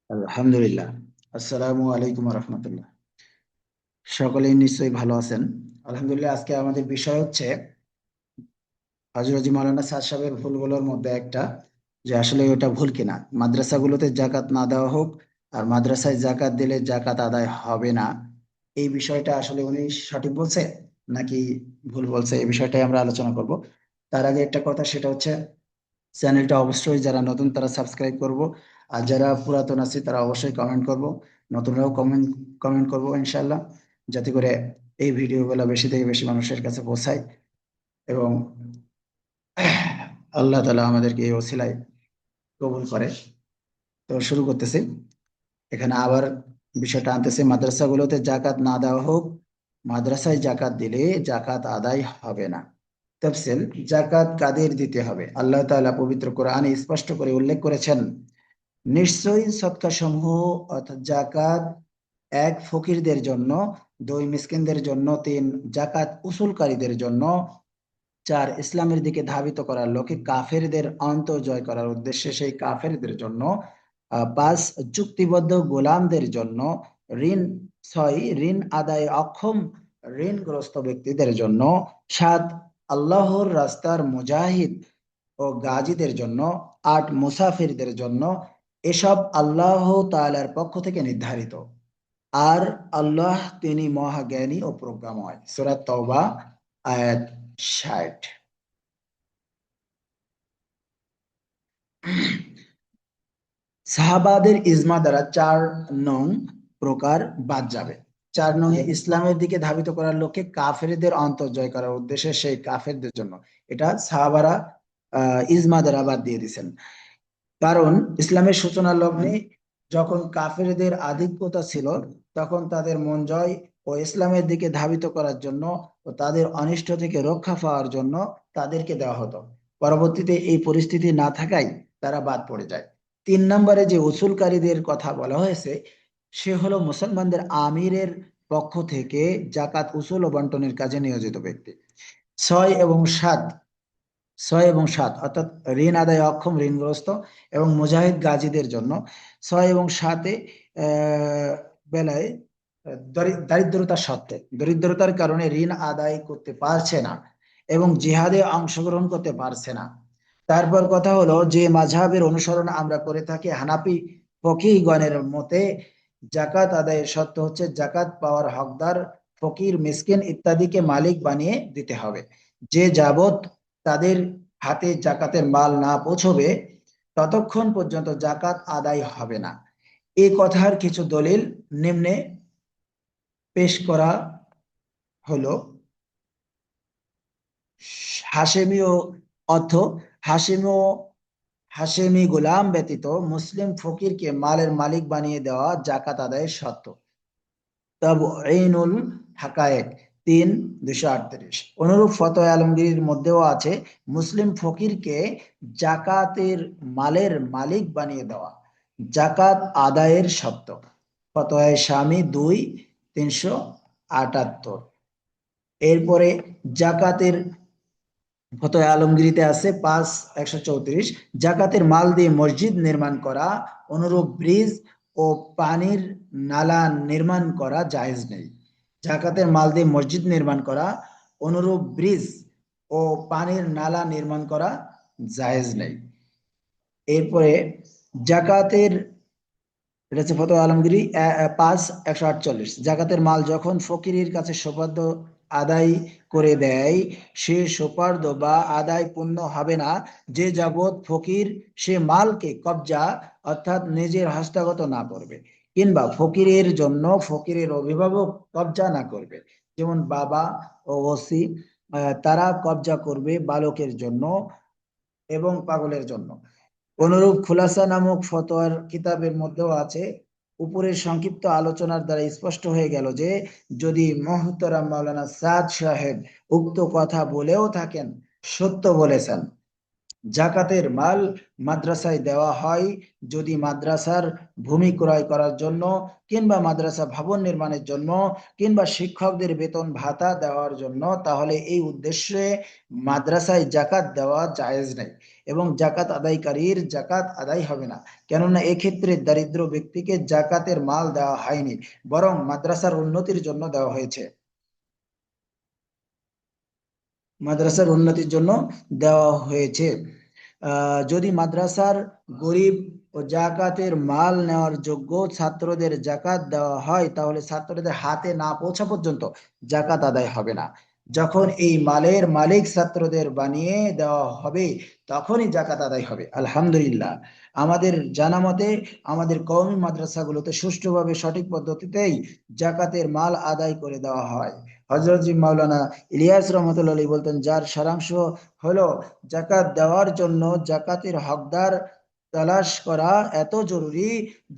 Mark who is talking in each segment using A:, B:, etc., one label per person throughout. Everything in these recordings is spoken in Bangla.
A: আলহামদুলিল্লাহ। আসসালামু আলাইকুম রহমতুল্লাহ। সকলেই নিশ্চয়ই ভালো আছেন। আলহামদুলিল্লাহ। আজকে আমাদের বিষয় হচ্ছে হযরত মাওলানা সাদ সাহেবের ভুলগুলোর মধ্যে একটা, যে আসলে ওটা ভুল কিনা, মাদ্রাসাগুলোতে জাকাত না দেওয়া হোক আর মাদ্রাসায় জাকাত দিলে জাকাত আদায় হবে না, এই বিষয়টা আসলে উনি সঠিক বলছে নাকি ভুল বলছে, এই বিষয়টাই আমরা আলোচনা করব। তার আগে একটা কথা, সেটা হচ্ছে চ্যানেলটা অবশ্যই যারা নতুন তারা সাবস্ক্রাইব করব, আর যারা পুরাতন আছে তারা অবশ্যই কমেন্ট করব, নতুনরাও কমেন্ট কমেন্ট করব ইনশাল্লাহ, যাতে করে এই ভিডিওগুলো বেশি থেকে বেশি মানুষের কাছে পৌঁছায় এবং আল্লাহ তাআলা আমাদেরকে এই ওসিলায় কবুল করে। তো শুরু করতেছি। এখানে আবার বিষয়টা আনতেছে, মাদ্রাসাগুলোতে জাকাত না দেওয়া হোক, মাদ্রাসায় জাকাত দিলে জাকাত আদায় হবে না। তাফসীল, জাকাত কাদের দিতে হবে? আল্লাহ তাআলা পবিত্র কোরআনে স্পষ্ট করে উল্লেখ করেছেন, নিশ্চয়ই সদকা সমূহ অর্থাৎ জাকাত, এক ফকিরদের জন্য, দুই মিসকিনদের জন্য, তিন জাকাত উসুলকারীদের জন্য, চার ইসলামের দিকে ধাবিত করার লোকে কাফেরদের অন্তর জয় করার উদ্দেশ্যে সেই কাফেরদের জন্য, পাঁচ চুক্তিবদ্ধ গোলামদের জন্য, ঋণ, ছয় ঋণ আদায়ে অক্ষম ঋণগ্রস্ত ব্যক্তিদের জন্য, সাত আল্লাহর রাস্তার মুজাহিদ ও গাজীদের জন্য, আট মুসাফিরদের জন্য। এসব আল্লাহ তাআলার পক্ষ থেকে নির্ধারিত, আর আল্লাহ তিনি মহাজ্ঞানী ও প্রজ্ঞাময়। সূরা তাওবা আয়াত 60। সাহাবাদের ইজমা দ্বারা 4 নং প্রকার বাদ যাবে। 4 নং এ ইসলামের দিকে ধাবিত করার লক্ষ্যে কাফেরদের অন্তর জয় করার উদ্দেশ্যে সেই কাফেরদের জন্য, এটা সাহাবারা ইজমা দ্বারা বাদ দিয়ে দিয়েছেন। কারণ ইসলামের সূচনা লগ্নে যখন কাফেরদের আধিক্যতা ছিল, তখন তাদের মন জয় ও ইসলামের দিকে ধাবিত করার জন্য ও তাদের অনিষ্ট থেকে রক্ষা পাওয়ার জন্য তাদেরকে দেওয়া হতো। পরবর্তীতে এই পরিস্থিতি না থাকায় তারা বাদ পড়ে যায়। 3 নম্বরে যে উসুলকারীদের কথা বলা হয়েছে, সে হলো মুসলমানদের আমিরের পক্ষ থেকে জাকাত উসুল ও বন্টনের কাজে নিয়োজিত ব্যক্তি। ছয় এবং সাত 6 এবং 7 অর্থাৎ ঋণ আদায়ে অক্ষম ঋণগ্রস্ত এবং মুজাহিদ গাজীদের জন্য। 6 এবং 7-এ বেলায় দারিদ্রতার সত্ত্বে, দরিদ্রতার কারণে ঋণ আদায় করতে পারছে না এবং জিহাদে অংশগ্রহণ করতে পারছে না। তারপর কথা হলো, যে মাযহাবের অনুসরণ আমরা করে থাকি হানাফি ফকিহগণের মতে, জাকাত আদায়ের শর্ত হচ্ছে জাকাত পাওয়ার হকদার ফকির, মিসকিন ইত্যাদিকে মালিক বানিয়ে দিতে হবে। যে যাবত তাদের হাতে জাকাতের মাল না পৌঁছবে, ততক্ষণ পর্যন্ত জাকাত আদায় হবে না। এই কথার কিছু দলিল নিম্নে পেশ করা হলো। হাশেমি ও অর্থ হাশেমি ও হাশেমি গোলাম ব্যতীত মুসলিম ফকিরকে মালের মালিক বানিয়ে দেওয়া জাকাত আদায়ের শর্ত। তাবঈনুল হাকায়েক 3 238। অনুরূপ ফতোয়া আলমগীরের মধ্যেও আছে মুসলিম ফকিরকে জাকাতের মালের মালিক বানিয়ে দেওয়া জাকাত আদায়ের শর্ত। ফতোয়া শামী 2 378। এরপরে জাকাতের ফতোয়া আলমগীরিতে আছে 5 134, জাকাতের মাল দিয়ে মসজিদ নির্মাণ করা, অনুরূপ ব্রিজ ও পানির নালা নির্মাণ করা জায়েজ নেই। জাকাতের মাল দিয়ে মসজিদ নির্মাণ করা, অনুরূপ ব্রিজ ও পানির নালা নির্মাণ করা জায়েজ নেই। এরপরে জাকাতের, এটা হচ্ছে ফতোয়া আলমগীরি 5 148, জাকাতের মাল যখন ফকিরের কাছে সোপার্দ আদায় করে দেয়, সে সোপার্দ বা আদায় পূর্ণ হবে না যে যাবৎ ফকির সে মালকে কবজা অর্থাৎ নিজের হস্তগত না করবে, কিংবা ফকিরের জন্য ফকিরের অভিভাবক কবজা না করবে। যেমন বাবা ও ওসি, তারা কবজা করবে বালকের জন্য এবং পাগলের জন্য। অনুরূপ খুলাসা নামক ফতোয়ার কিতাবের মধ্যেও আছে। উপরের সংক্ষিপ্ত আলোচনার দ্বারা স্পষ্ট হয়ে গেল যে যদি মোহতারাম মাওলানা সাদ সাহেব উক্ত কথা বলেও থাকেন, সত্য বলেছেন, জাকাতের মাল মাদ্রাসায় দেওয়া হয় যদি মাদ্রাসার ভূমি ক্রয় করার জন্য, কিংবা মাদ্রাসা ভবন নির্মাণের জন্য, কিংবা শিক্ষকদের বেতন ভাতা দেওয়ার জন্য, তাহলে এই উদ্দেশ্যে মাদ্রাসায় জাকাত দেওয়া জায়েজ নেই এবং জাকাত আদায়কারীর জাকাত আদায় হবে না। কেননা এক্ষেত্রে দরিদ্র ব্যক্তিকে জাকাতের মাল দেওয়া হয়নি, বরং মাদ্রাসার উন্নতির জন্য দেওয়া হয়েছে। মাদ্রাসার উন্নতির জন্য দেওয়া হয়েছে। যদি মাদ্রাসার গরিব ও জাকাতের মাল নেওয়ার যোগ্য ছাত্রদের জাকাত দেওয়া হয়, তাহলে ছাত্রদের হাতে না পৌঁছা পর্যন্ত জাকাত আদায় হবে না। যখন এই মালের মালিক ছাত্রদের বানিয়ে দেওয়া হবে, তখনই জাকাত আদায় হবে। আলহামদুলিল্লাহ, আমাদের জানা মতে আমাদের কওমি মাদ্রাসাগুলোতে সুষ্ঠুভাবে সঠিক পদ্ধতিতেই জাকাতের মাল আদায় করে দেওয়া হয়। হযরত জি মাওলানা ইলিয়াস রহমতুল্লাহ আলাইহি বলতেন, যার সারাংশ হলো, জাকাত দেওয়ার জন্য জাকাতের হকদার তালাশ করা এত জরুরি,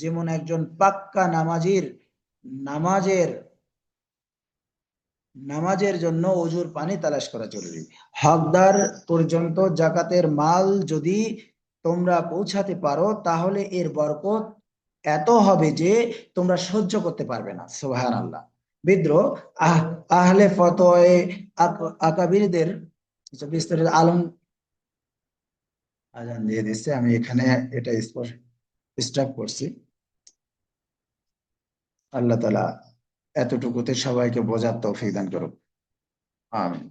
A: যেমন একজন পাক্কা নামাজির নামাজের নামাজের জন্য অজুর পানি তালাশ করা জরুরি। হকদার পর্যন্ত জাকাতের মাল যদি তোমরা পৌঁছাতে পারো, তাহলে এর বরকত এত হবে যে তোমরা সহ্য করতে পারবে না। সুবহানাল্লাহ। বিদ্রোহ আহলে ফতোয়ে আকাবিরদের বিস্তারিত আলম আজান দিয়ে দিচ্ছে, আমি এখানে এটা স্টপ করছি। আল্লাহ তাআলা এতটুকুতে সবাইকে বোঝার তৌফিক দান করুক। আমিন।